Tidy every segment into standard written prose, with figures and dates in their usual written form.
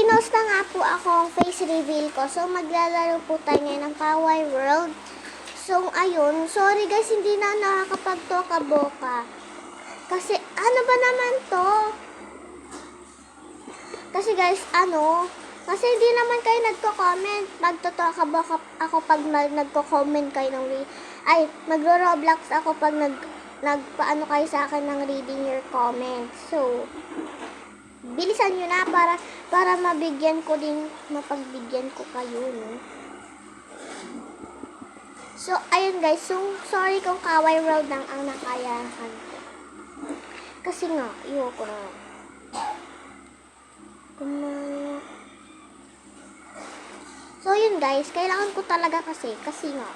pinost na nga po akong face reveal ko. So, maglalaro po tayo ngayon ng Kawaii World. So, ayun. Sorry guys, hindi na nakakapagtoka-boka. Kasi, ano ba naman to? Kasi guys, kasi hindi naman kayo nagko-comment. Magtotoka-boka ako pag nagko-comment kayo ng magro-Roblox ako pag nagpaano kayo sa akin ng reading your comments. So, bilisan nyo na para mapagbigyan ko kayo, no? So, ayun guys. So, sorry kung Kawaii World lang ang nakayahan ko. Kasi nga, ayoko na. So, yun guys. Kailangan ko talaga kasi nga,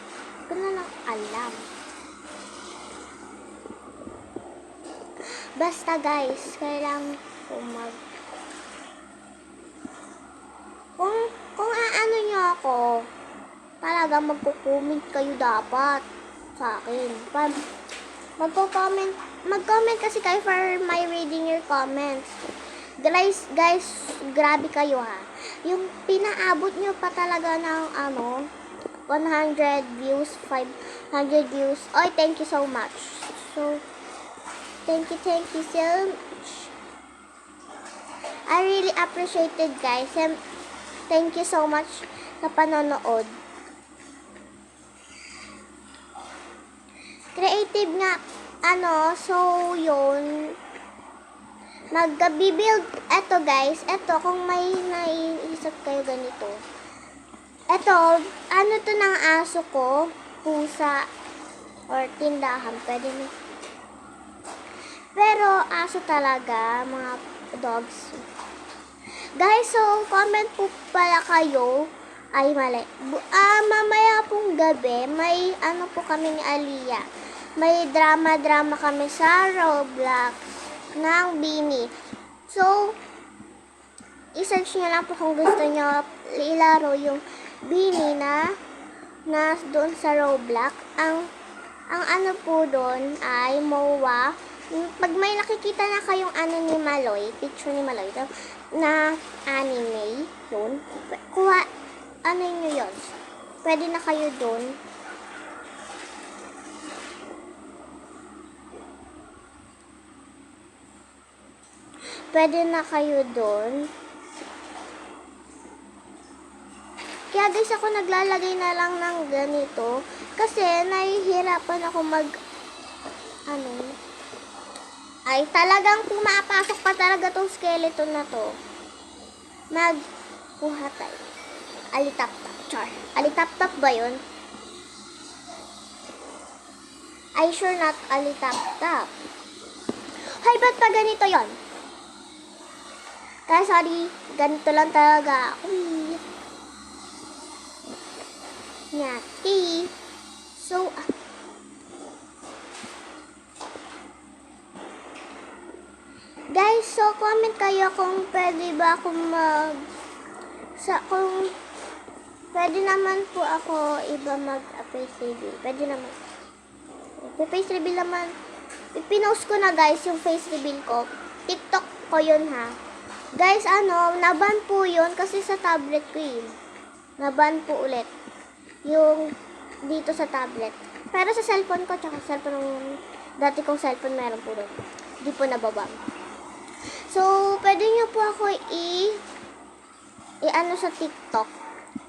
ko na lang alam. Basta guys, kailangan ko kung aano nyo ako, talaga magko-comment kayo dapat sa akin. Mag-comment kasi kayo for my reading your comments. Guys, grabe kayo ha. Yung pinaabot nyo pa talaga ng 100 views, 500 views. Oy, thank you so much. So, thank you so much. I really appreciate it guys. And thank you so much sa panonood. Creative nga, so yun. Mag-build, eto guys, eto kung may naiisip kayo ganito. Eto, to ng aso ko, pusa, or tindahan, pwede na. Pero, aso talaga, mga dogs. Guys, so, comment po pala kayo. Ay, mali. Mamaya pong gabi, may po kami ni Aliyah. May drama kami sa Roblox ng Bini. So, i-search nyo lang po kung gusto nyo ilaro yung Bini na doon sa Roblox. Ang po doon ay MOA. Pag may nakikita na kayong ni Maloy, picture ni Maloy, na anime, yun, nyo yun. Pwede na kayo doon. Pwede na kayo doon. Kaya guys, ako naglalagay na lang ng ganito. Kasi, nahihirapan ako ay, talagang pumapasok pa talaga tong skeleton na to. Magkuha tayo. Alitap-tap. Char. Alitap-tap ba yun? I sure not alitap-tap. Hay, ba't pa ganito yon? Kaya sorry, ganito lang talaga. Nyati. So, guys, so comment kayo kung pwede ba akong kung pwede naman po ako mag-face reveal. Pwede naman. Face reveal naman. Pinost ko na guys yung face reveal ko. TikTok ko yun ha. Guys, naban po yun kasi sa tablet ko yun. Naban po ulit. Yung dito sa tablet. Pero sa cellphone ko, tsaka cellphone ng dati kong cellphone meron po doon. Hindi po nababa. So, pwede nyo po ako sa TikTok.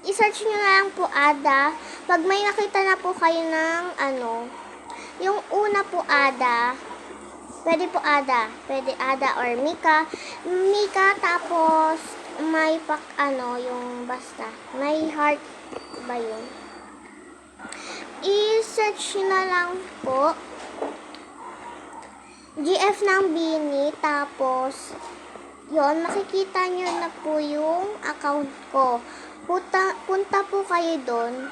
I-search nyo na lang po Ada. Pag may nakita na po kayo ng yung una po Ada, pwede po Ada. Pwede Ada or Mika. Mika, tapos may yung basta. May heart ba yun? I-search na lang po GF ng Bini, tapos yon, makikita nyo na po yung account ko. Punta po kayo doon.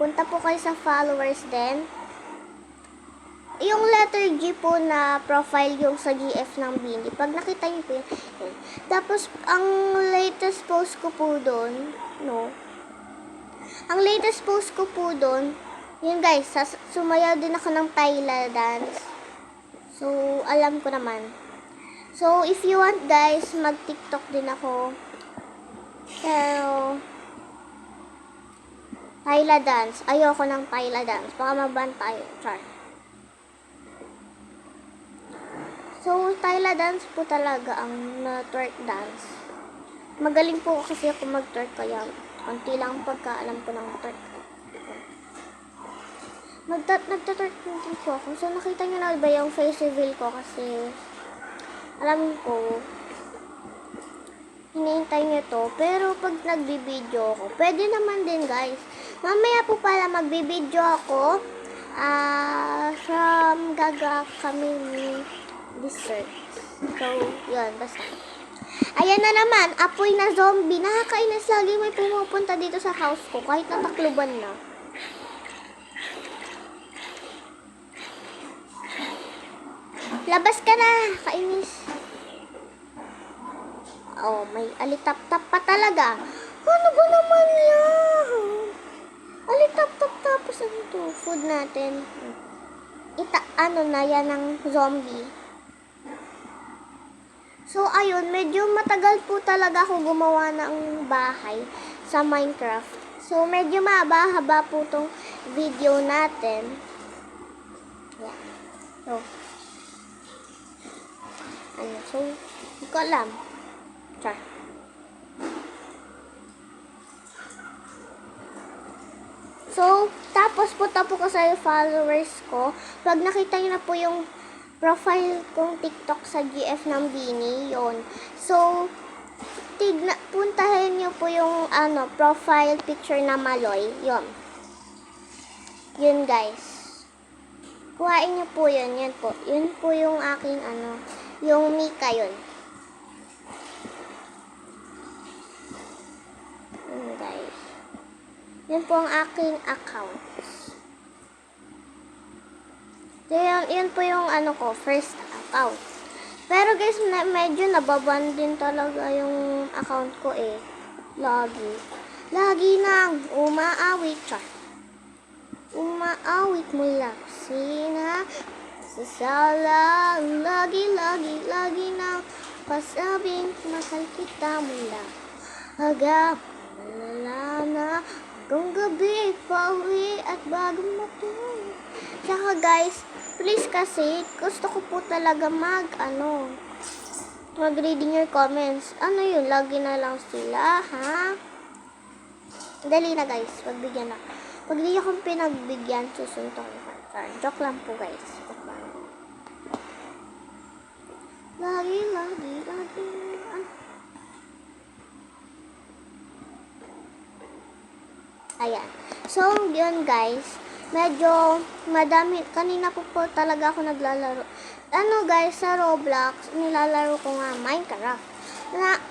Punta po kayo sa followers din. Yung letter G po na profile yung sa GF ng Bini. Pag nakita nyo po yun. Tapos, ang latest post ko po doon, ang latest post ko po doon, yun guys, sumayaw din ako ng Tyla dance. So, alam ko naman. So, if you want guys, mag-TikTok din ako. Pero, Tyla dance. Ayoko ng Tyla dance. Baka maban tayo. Char. So, Tyla dance po talaga ang twerk dance. Magaling po kasi ako mag-twerk kaya konti lang pagkaalam ko ng twerk. Nagtatwerk din po ako. So, nakita nyo na ba yung face reveal ko kasi alam ko hinihintay nyo to. Pero pag nagbibideo ako, pwede naman din guys. Mamaya po pala magbibideo ako from gaga kami ni dessert. So, yun, basta. Ayan na naman, apoy na zombie. Nakakainis lagi may pumupunta dito sa house ko kahit natakluban na. Labas ka na, kainis. Oh, may alitap-tap pa talaga. Ano ba naman yan? Alitap-tap tapos ano to? Food natin. Ano na yan ng zombie. So, ayun, medyo matagal po talaga ako gumawa ng bahay sa Minecraft. So, medyo mahaba-haba po tong video natin. Yeah. So, hindi ko alam. Char. So, tapos punta po ko sa followers ko. Pag nakita niyo na po yung profile kong TikTok sa GF ng Bini, yon. So, puntahin niyo po yung profile picture na Maloy, yon. Yun guys. Kuhain niyo po yun, yan po. Yun po yung aking yung Mika yun. Yun guys. Yun po ang aking account. So, yun po yung first account. Pero guys, medyo nababan din talaga yung account ko eh. Lagi nang umaawit siya. Umaawit mula kusina sa sala. Lagi nang pasabing mahal kita mula hanggang malala na hanggang gabi pauwi at bagong matulog. Tsaka guys, please kasi gusto ko po talaga mag-reading your comments. Ano yun? Lagi na lang sila, ha? Dali na guys, pagbigyan na. Pag di akong pinagbigyan, susuntok ko. Joke lang po guys. Joke lang. Lagi. Ayan. So, yun guys. Medyo madami. Kanina po talaga ako naglalaro. Guys, sa Roblox, nilalaro ko nga Minecraft.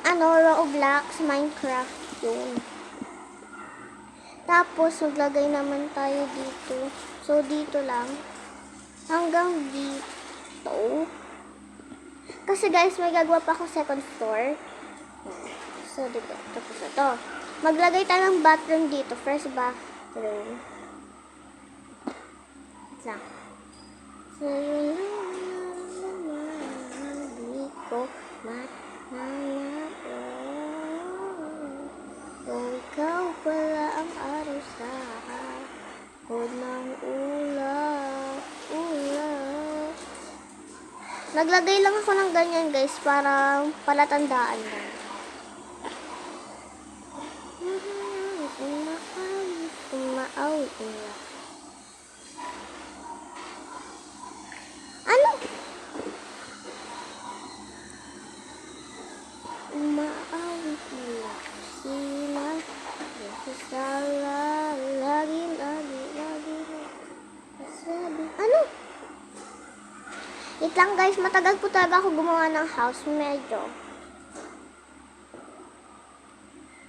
Roblox, Minecraft yun. Tapos, maglagay naman tayo dito. So, dito lang. Hanggang dito. Kasi guys, may gagawa pa ako second floor. So, dito. Tapos ito. Maglagay tayo ng bathroom dito. First bathroom. Lang. So, yun lang. Hindi ko mathanap. Kung ikaw pala ang araw sa hapon ng ulap. Naglagay lang ako ng ganyan guys para palatandaan lang. Umaawit nila. Ano? Umaawit nila. Sila. Sala. Lagi. Ano? Wait lang guys, matagal po talaga ako gumawa ng house. Medyo.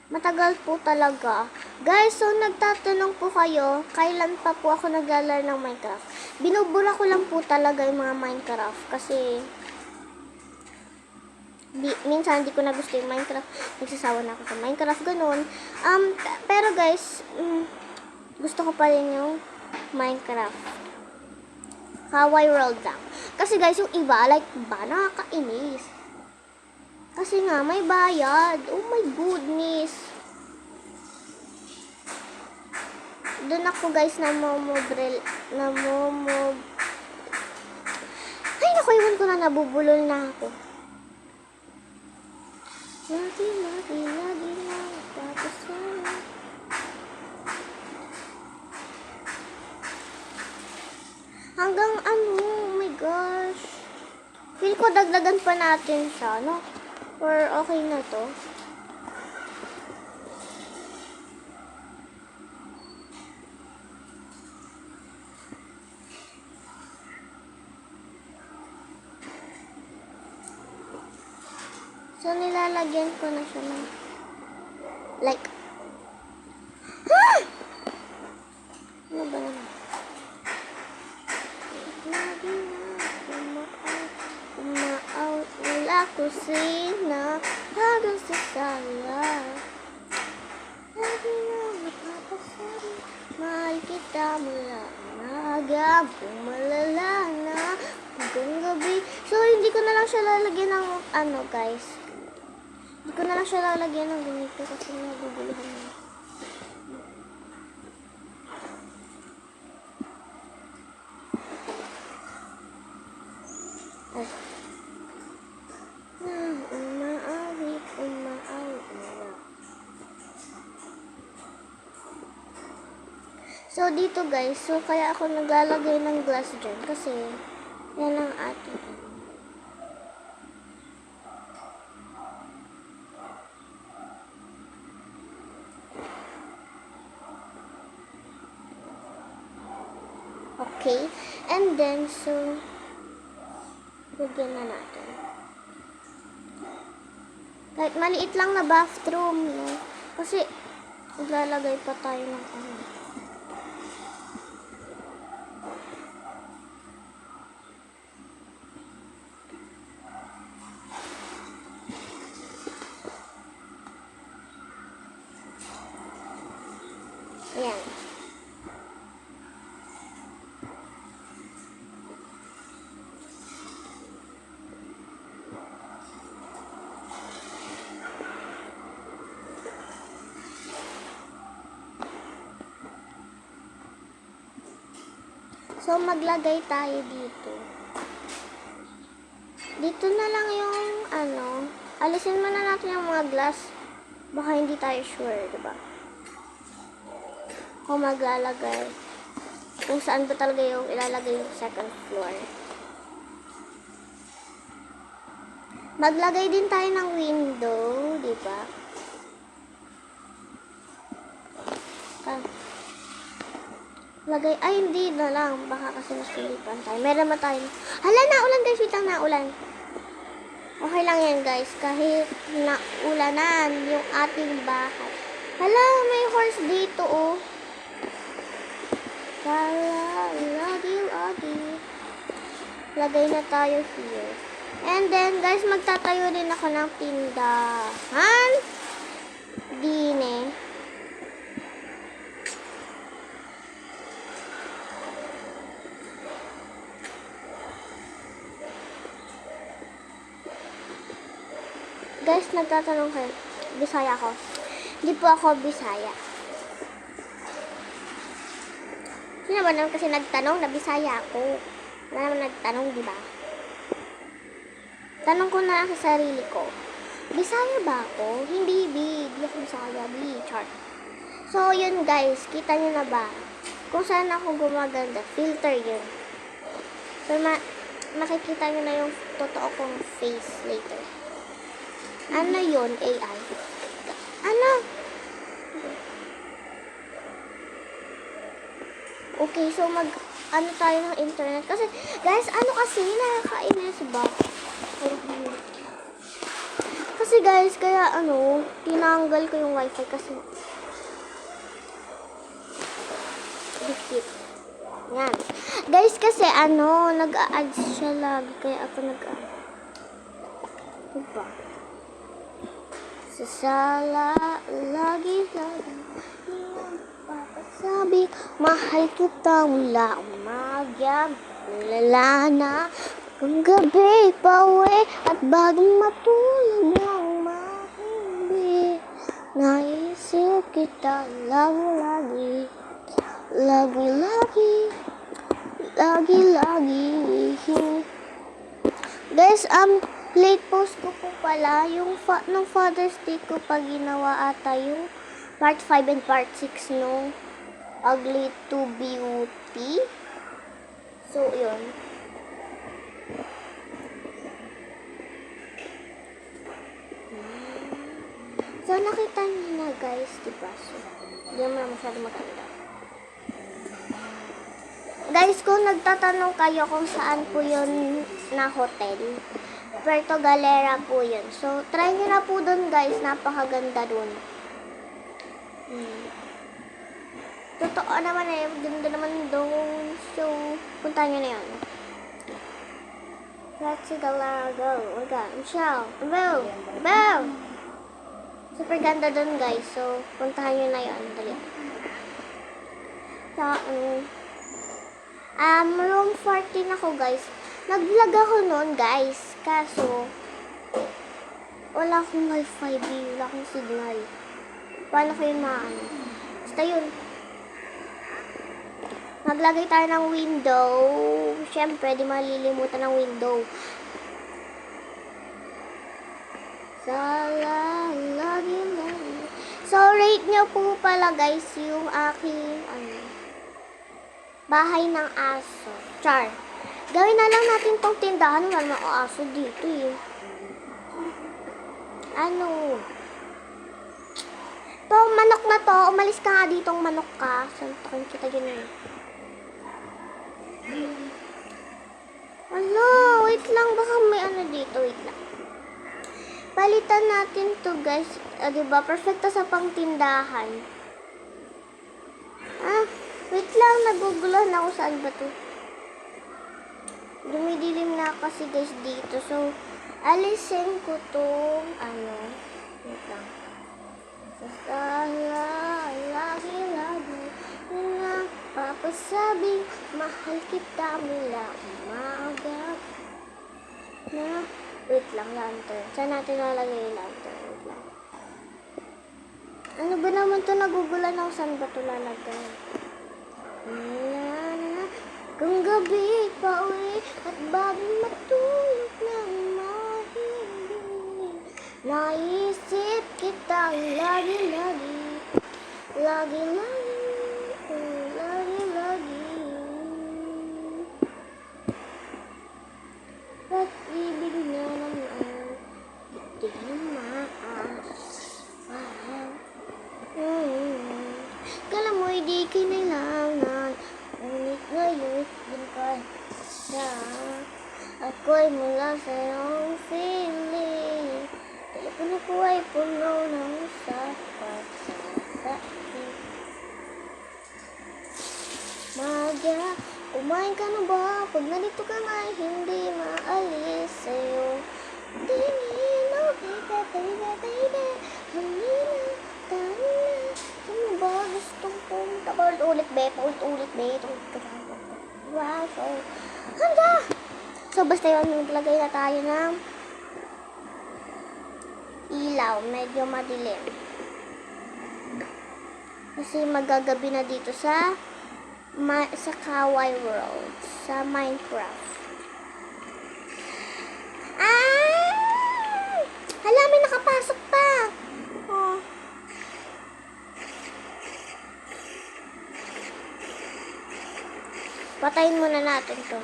Matagal po talaga. Guys, so nagtatanong po kayo, kailan pa po ako naglalaro ng Minecraft? Binubura ko lang po talaga yung mga Minecraft kasi minsan hindi ko na gusto yung Minecraft. Nagsasawa na ako sa Minecraft, ganun. Pero guys, gusto ko pa rin yung Minecraft. Kawaii World lang. Kasi guys, yung iba, nakakainis. Kasi nga, may bayad. Oh my goodness. Doon ako guys ay, naku, iwan ko na, nabubulol na ako. Lagi lang, tapos sana. Hanggang ano, oh my gosh. Feel ko dagdagan pa natin siya, no? Or okay na to? So, nilalagyan ko na siya ng like, ano ba naman? Lagi na umaaw, wala kusina, hanggang sa sala. Lagi na napapasabi, mahal kita mula umaga, pumalala na hanggang gabi. So, hindi ko na lang siya lalagyan ng ano guys. Hindi ko na lang siya lalagyan ng ganito kasi naguguluhan na. Ay. Umaawit, wala. So, dito guys, so kaya ako naglalagay ng glass dyan kasi yan ang ating. Okay, and then, so, lagyan na natin. Kahit maliit lang na bathroom, no? Kasi, maglalagay pa tayo ng ano. Ayan. So, maglagay tayo dito. Dito na lang yung, ano, alisin muna natin yung mga glass. Baka hindi tayo sure, diba? Kung maglalagay. Kung saan ba talaga yung ilalagay yung second floor. Maglagay din tayo ng window, diba? Lagay, ay hindi na lang, baka kasi nasilipan tayo. Meron naman tayo. Hala, naulan guys, wait lang, naulan. Okay lang yan guys, kahit naulanan yung ating bahay. Hala, may horse dito oh. Lagi. Lagay na tayo here. And then guys, magtatayo din ako ng tindahan. Dine. Guys, nagtatanong kayo, Bisaya ako. Hindi po ako Bisaya. Sino ba naman kasi nagtanong na Bisaya ako? Wala naman nagtanong, di ba? Tanong ko na lang sa sarili ko. Bisaya ba ako? Hindi, B. Hindi ako Bisaya, B. Chart. So, yun guys. Kita nyo na ba? Kung saan ako gumaganda, filter yun. So, makikita nyo na yung totoo kong face later. Ano yun, AI? Ano? Okay, so ano tayo ng internet. Kasi, guys, ano kasi, nakakainis ba? Kasi, guys, kaya tinanggal ko yung wifi kasi dikit. Yan. Guys, kasi, nag-a-ads siya lagi. Kaya ako nag-a-ads. Diba? Sasala, lagi, papasabi, mahal kita mula umaga, lala na, kung gabi pauwi, at bagong matulog ng mahimbi, naisip kita lang lagi, Lagi, lagi. Lagi, lagi. Guys, late post ko po pala. Yung nung Father's Day ko pa ginawa ata yung part 5 and part 6 nung Ugly to Beauty. So, yun. So, nakita niyo na guys, diba? So, hindi naman masyado maganda. Guys, kung nagtatanong kayo kung saan po yun na hotel, Puerto Galera po yun. So, try nyo na po dun guys. Napakaganda dun. Totoo naman eh. Ganda naman dun. So, punta nyo na yun. Let's see Galera, go. Oh my God. Michelle. Bell. Bell. Super ganda dun guys. So, puntahan nyo na yun. Dali. So, room 14 ako guys. Nag-vlog ako noon guys. Kaso, wala akong wifi. Wala akong signal. Paano ko yun maano? Basta yun. Maglagay tayo ng window. Siyempre, di malilimutan ng window. Lagi. So, rate nyo po pala guys yung aking bahay ng aso. Char. Gawin na lang natin tong tindahan. Wala namang aso dito eh. Ano? To, manok na to. Umalis ka nga ditong manok ka. Santakin kita yun eh. Ano? Wait lang. Baka may ano dito. Wait lang. Palitan natin to guys. Diba? Perfecto sa pangtindahan. Wait lang. Naguguluhan ako. Saan ba to? Dumidilim na kasi guys dito. So, alisin ko tong wait lang. Lagi na papasabing mahal kita mula umaga na. Wait lang, lantern. Saan natin nalagay yung lantern? Wait lang. Ano ba naman to? Nagugulan ako. Saan ba to lalagay? Kung gabi pa uwi at bago matulog ng mahimbing, naisip kitang lagi. At ibig na naman, hindi maas. Kala mo hindi kinailangan, ngunit ngayon din ka na. Ako'y mula sa iyong feeling. Telepono ko ay puno ng sapat sa sakit. Magya, kumain ka na ba? Pag nalito ka nga, hindi maalis sa'yo. Tingin, okay ka, baby. Hangin na, tayo na. Saan ba gustong pumunta? Paulit-ulit, be. Wow, so, handa! So, basta yun, maglagay na tayo ng ilaw. Medyo madilim. Kasi magagabi na dito sa Kawai World. Sa Minecraft. Hala, may nakapasok pa. Oh. Patayin muna natin to.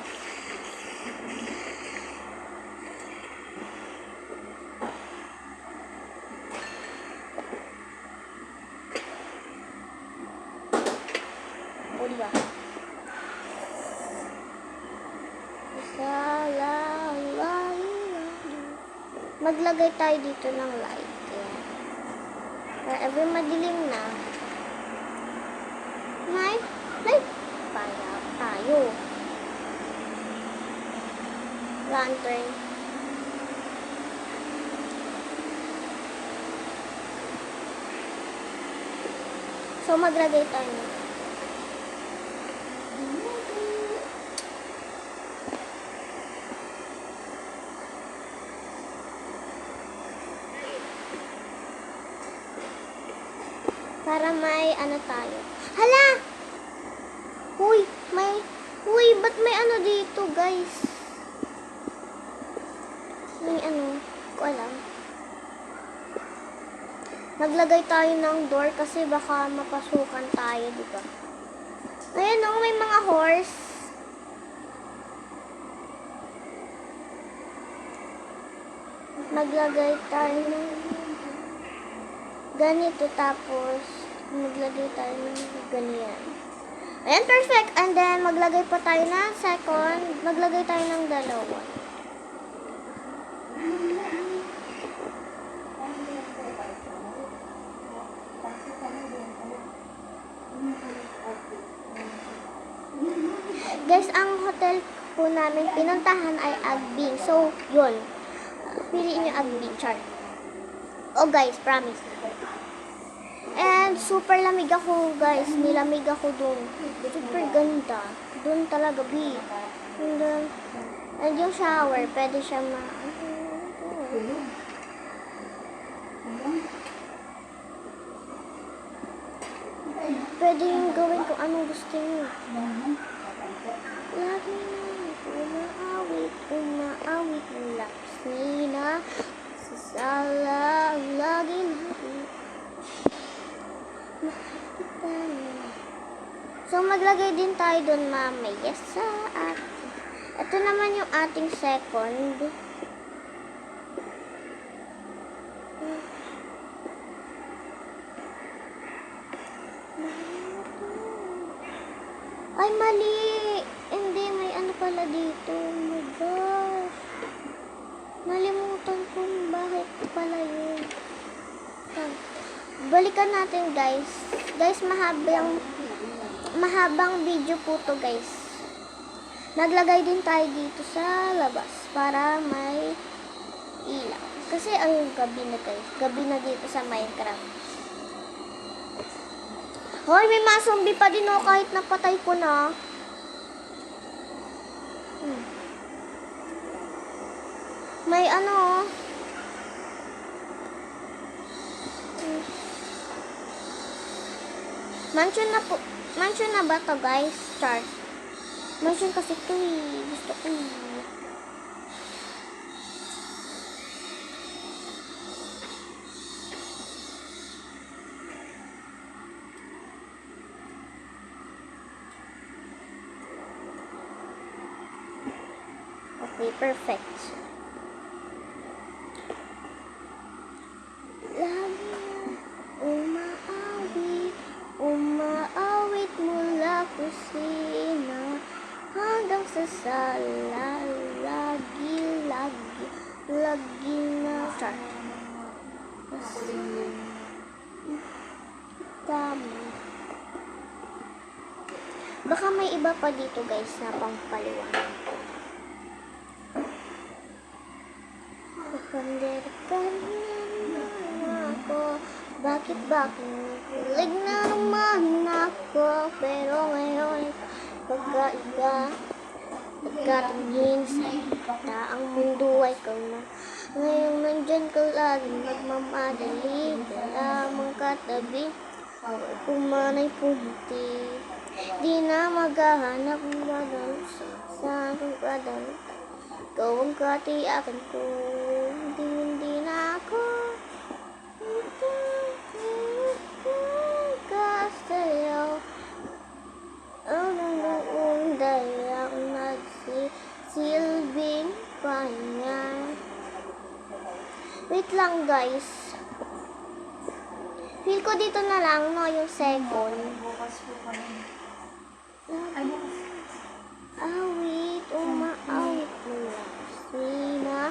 O, diba? Maglagay tayo dito ng light. Wherever madilim na, light tayo. Lantern. So, maglagay tayo. Para may ano tayo. Hala! Uy, ba't may ano dito, guys? May ano, ko alam. Naglagay tayo ng door kasi baka mapasukan tayo, di ba? Ayan o, may mga horse. Maglagay tayo ng ganito, tapos maglagay tayo ng ganyan. Ayan, perfect. And then, maglagay pa tayo ng second. Maglagay tayo ng dalawa. Guys, ang hotel po namin pinuntahan ay Agbin. So, yun. Piliin nyo Agbin, char. Oh guys, promise. And super lamig ako, guys. Nilamig ako dun. Super ganda. Dun talaga, B. And yung shower, pwede siya pwede yung gawin kung anong gusto nyo. Lagi na umaawit ng lakas nina sa sala, lagi na makikita nila. So, maglagay din tayo dun mamaya sa atin. Ito naman yung ating second. Ay, mali! Hindi, may ano pala dito. Oh my gosh. Nalimutan kong bakit pala yun. Balikan natin, guys. Guys, mahabang video po to, guys. Naglagay din tayo dito sa labas para may ilaw. Kasi ayun, gabi na, guys. Gabi na dito sa Minecraft. Hoy, may mga zombie pa din, oh, kahit napatay ko na. May ano, Mansion na ba to, guys? Char. Mansion kasi to, eh. Gusto ko, eh. Okay, perfect. Lagi umaawit mula kusina hanggang sa sala, lagi na char. Tama. Baka may iba pa dito, guys, na pangpaliwanag. Kander ka na ako, bakit kulig na naman ako, pero ngayon pagkaiba, pagkatingin sa taang mundo ay ikaw na. Ngayon nandyan ka lagi magmamadali, wala mong katabi, pumanay punti, di na maghahanap ng badal sa aking badal. Ikaw ang katiyakan ko, hindi na ako kasayaw. Ang noong dayang nagsisilbing kanya. Wait lang, guys. Feel ko dito na lang, no, yung second. Awit, umaawit mula sina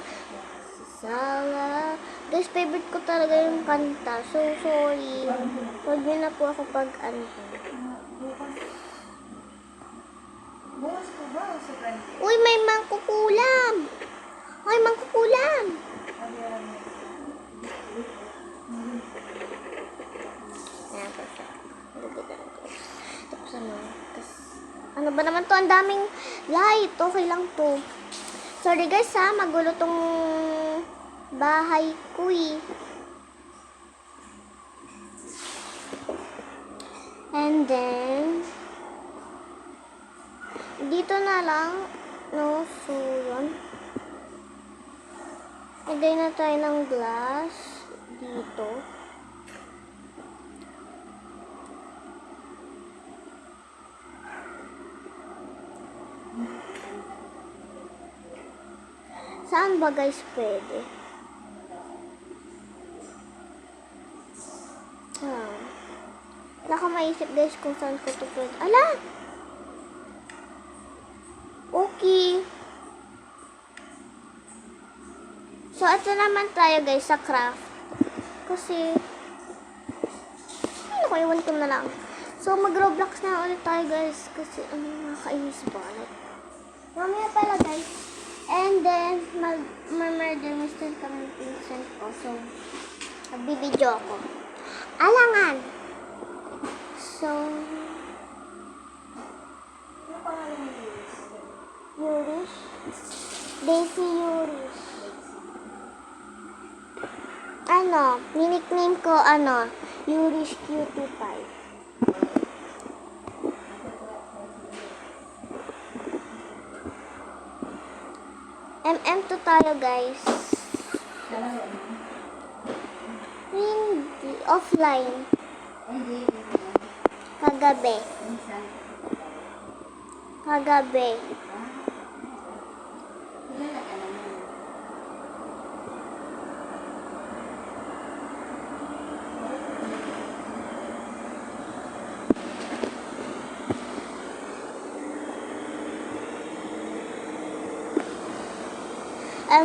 sala. Guys, favorite ko talaga yung kanta. So, sorry. Huwag niyo na po ako pag-ano. Uy, may mangkukulam! Uy, mangkukulam! Ayan, perfect. Tapos ano ba naman to? Ang daming light. Okay lang to. Sorry guys ha, magulo tong bahay ko eh. And then Dito na lang. No, so yun. Lagay na tayo ng glass dito. Saan ba guys pwede? Wala ka maisip guys kung saan ko ito pwede. Ala! Okay. So, ito naman tayo guys sa craft. Kasi, ano ko, iwan ko na lang. So, mag-Roblox na ulit tayo guys. Kasi, nakakainis ba? Mamaya pala guys. And then, mag-murder mystery kami pinsan ko. So, magbibideo ako. Alangan! So, ano pangalan mo? Yurish? Daisy Yurish. Ano, nickname ko, Yurish Cutie Pie. MM2 tayo, guys. Hindi. Offline. Kagabi. Kagabi.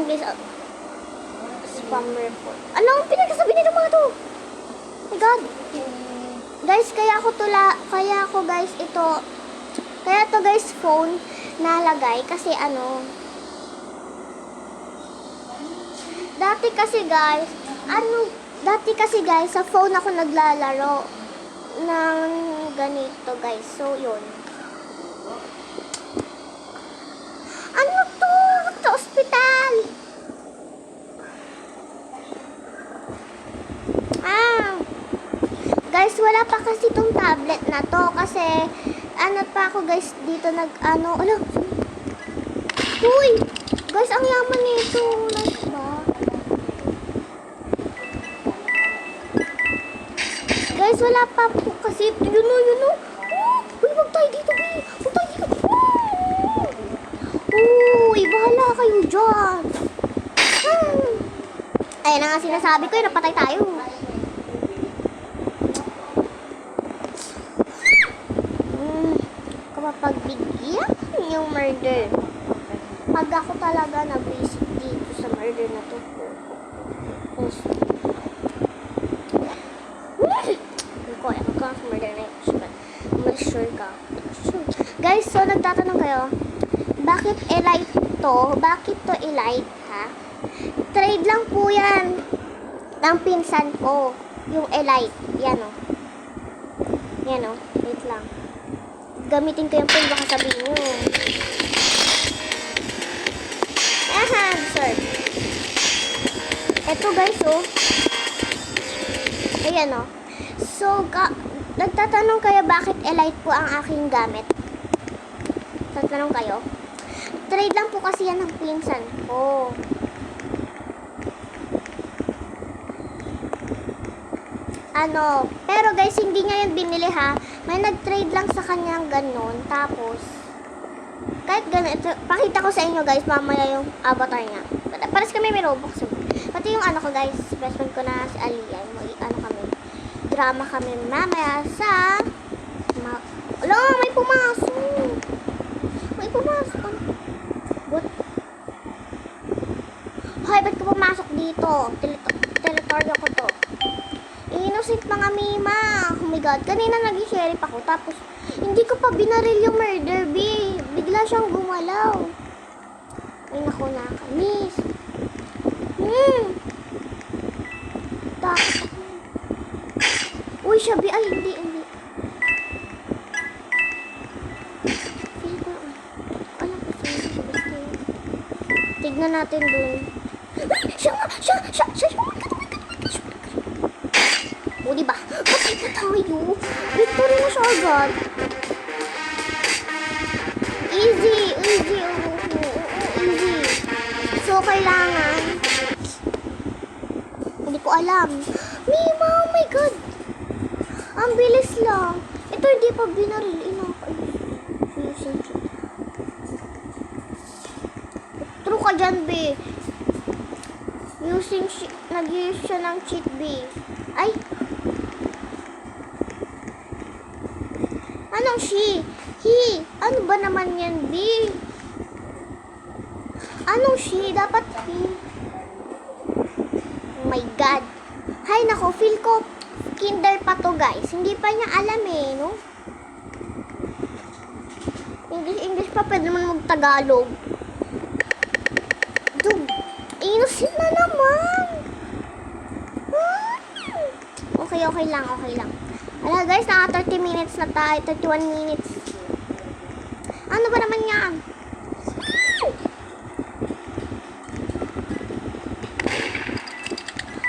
Guys, spam report. Ano ang pinagsasabi nito mga to? Oh my God. Guys, kaya ako guys ito, kaya to guys phone nalagay kasi dati kasi guys sa phone ako naglalaro ng ganito guys. So, yun. Ano to? Sa ospital. Guys, wala pa kasi tong tablet na to kasi pa ako guys dito ala. Uy! Guys, ang yaman nito. Like ba? Guys, wala pa po kasi yun o. Uy, wag tayo dito, babe. Wag tayo dito. Uy, bahala kayo dyan. Ayan na nga sinasabi ko, napatay tayo. Kapagbigyan yung murder. Pag ako talaga na-basic dito sa murder na to. Ako ka sa murder na yun. Sure ka. Guys, so nagtatanong kayo, bakit elite to? Bakit to elite, ha? Trade lang po yan ng pinsan ko. Yung elite. Yan o. Yan o. Wait lang. Gamitin ko yung phone, baka sabihin nyo. Sir. Eto guys, oh. Ayan, oh. So, nagtatanong kayo bakit elite po ang aking gamit? Tatanong kayo. Trade lang po kasi yan ng pinsan ko. Pero guys, hindi niya yan binili, ha. May nag-trade lang sa kanyang ganun. Tapos, kahit ganun, pakita ko sa inyo guys, mamaya yung avatar niya. Paras kami may Robux. Pati yung ko guys, best friend ko na si Aliyah. Kami. Drama kami mamaya sa... Wala, may pumasok. May pumasok. What? Hoy, ba't ka pumasok dito? Territory ko to. Innocent mga mima. Oh my God. Kanina naging sheriff ako. Tapos, hindi ko pa binaril yung murder, B. Bigla siyang gumalaw. Ay, naku, nakamiss. Takot ako. Uy, siya, B. Ay, hindi. Feel ko, alam ko siya. Tignan natin dun. Ay, siya. O, diba? Patay na tayo. Victory na siya agad. Easy, easy. Easy. So, kailangan. Hindi ko alam. Mima, oh my God. Ang bilis lang. Ito hindi pa binaril. True ka dyan, B. Nag-use siya ng cheat, B. Ay. Anong she? He. Ano ba naman yan, B? Anong she? Dapat he. Oh my God. Hay nako, feel ko kinder pa to, guys. Hindi pa niya alam eh, no? English pa, pwede naman mag-Tagalog. Dude, innocent na naman. Okay lang. Ala guys, naka 30 minutes na tayo. 31 minutes. Ano ba naman yan?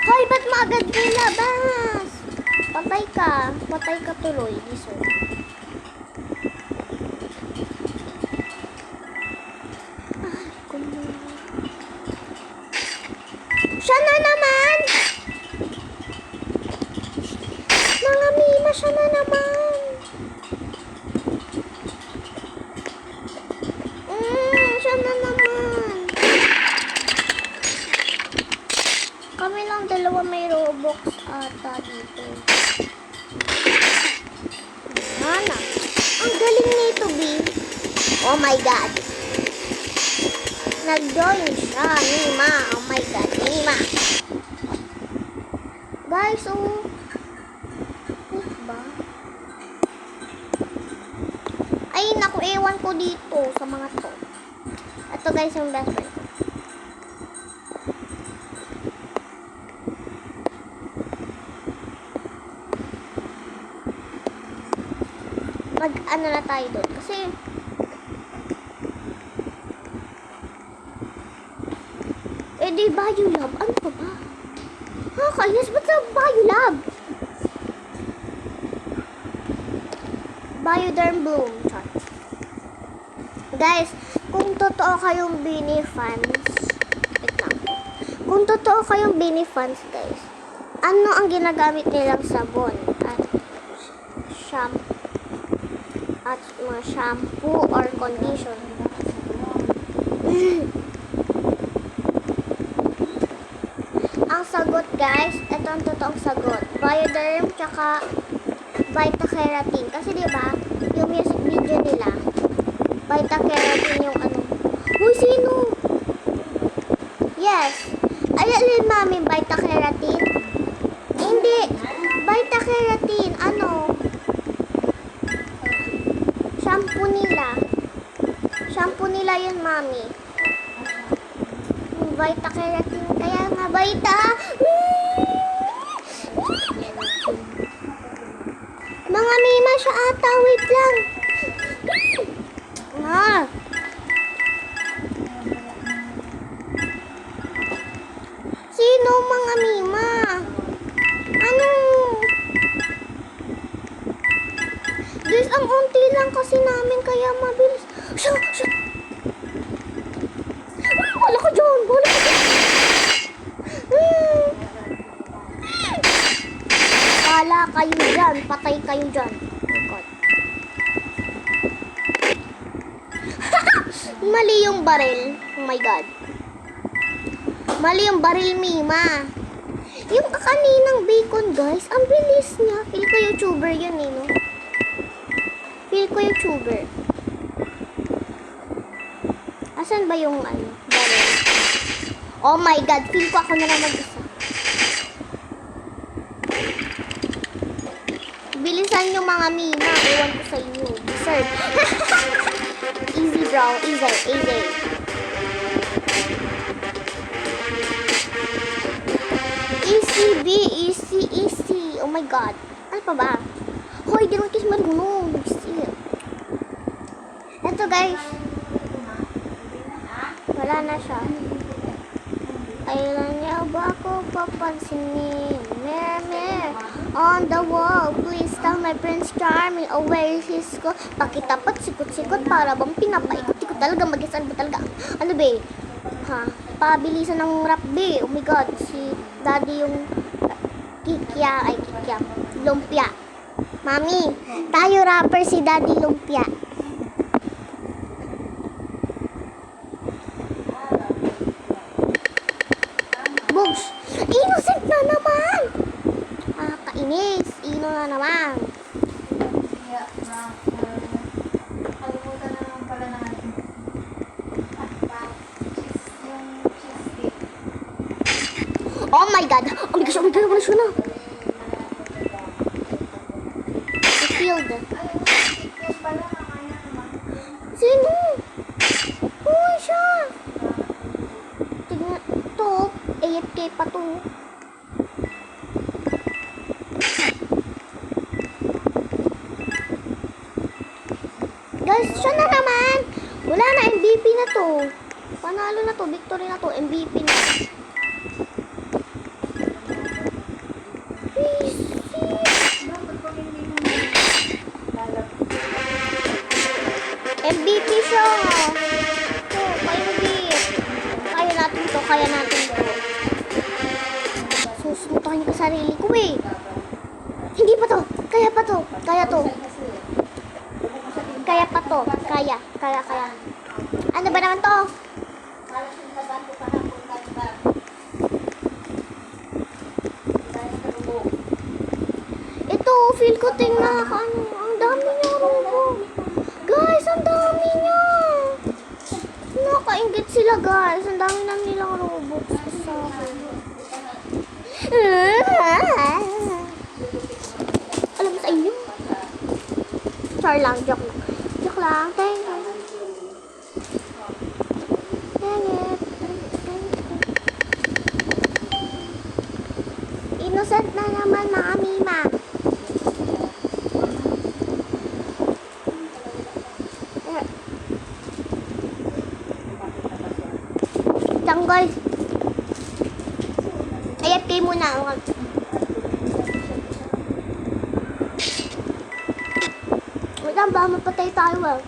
Hoy, ba't maagad nilabas? Patay ka tuloy. Diso. Siya na naman! Mga Mima, siya na naman! Siya na naman! Kami lang dalawa may Robux ata dito. Mana? Ang galing nito, B. Oh my God! Nag-join siya, Mima. Oh my God, Mima. Guys, oh. Ba? Ay, naku, ewan ko dito sa mga to. Ito guys, yung best friend ko. Mag-ano na tayo doon. Kasi, di Biolab. Ano pa ba? Kainis, ba't sa Biolab? Bioderm Bloom. Chart. Guys, kung totoo kayong Bini fans, wait lang. Kung totoo kayong Bini fans, guys, ano ang ginagamit nilang sabon? At mga shampoo or conditioner? Ang sagot, guys, ito ang totoong sagot. Bioderm, tsaka Vita-Keratin. Kasi diba, yung music video nila, Vita-Keratin yung ano. Uy, sino? Yes. Ayan din, mami, Vita-Keratin. Hindi. Vita-Keratin, ano? Shampoo nila yun, mami. Vita-Keratin. Kaya nga, Vita. Mga Mima siya ata. Wait lang. Sino mga Mima? Ano? Guys, ang unti lang kasi namin kaya mabilis. Siya. Wala ka dyan. Wala kayo dyan. Patay kayo dyan. Oh God. Mali yung baril. Oh my God. Mali yung baril, Mima. Yung kaninang bacon, guys, ang bilis niya. Feel ko YouTuber yun, eh, no? Feel ko YouTuber. Asan ba yung, baril? Oh my God, feel ko ako na lang mag-isa. Bilisan nyo mga Mima. Ewan ko sa inyo. Deserve. Easy, bro. Easy. Easy, B. Easy. Oh my God. Ano pa ba? Hoy, di naman kasi marunong. Ito, guys. Wala na siya. Kailan niya ba ako papansinin? Mer, on the wall, please style, my Prince Charming. Oh, where is his ko? Pakitapat, sikot-sikot, para bang pinapaikot-ikot talaga. Mag-isan ba talaga? Ano ba eh? Ha? Pabilisan ng rap ba? Oh my God, si Daddy yung Kikya, Lumpia. Mami, tayo rapper si Daddy Lumpia. Bugs, innocent na naman. Kainis, ino na naman. Kalimutan na naman pala natin. Yung cheese stick. Oh my God, oh my gosh, wala siya na. Field. Yung pala, kaya naman. Sino? Uy, siya. Tignan, to, AFK pa to. Guys, siya na naman. Wala na, MVP na to. Panalo na to, victory na to, MVP na. MVP siya. To, kayo beat. Kaya natin to, kaya natin to. Susmutahin ko sarili ko eh. Hindi pa to, kaya pa to, kaya to. Kaya pa to, kaya. Ano ba naman to? Ito, feel ko tingnan ano, ang dami niya robo. Guys, ang dami niya. Nakaingit sila guys, ang dami na nilang robux sa akin. Alam mo sa inyo? Char lang, joke lang. Joke lang, thank you. Dang it. Innocent na naman mga mima. Diyan guys. AFK muna. Wait lang, baka mapatay tayo ah.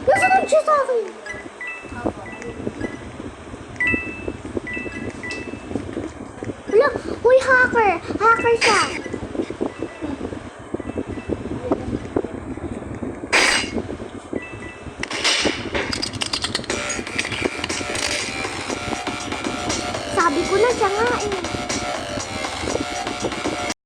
Nasaan siya sa akin? Wala, huy hacker! Hacker siya! Sabi ko na siya nga eh.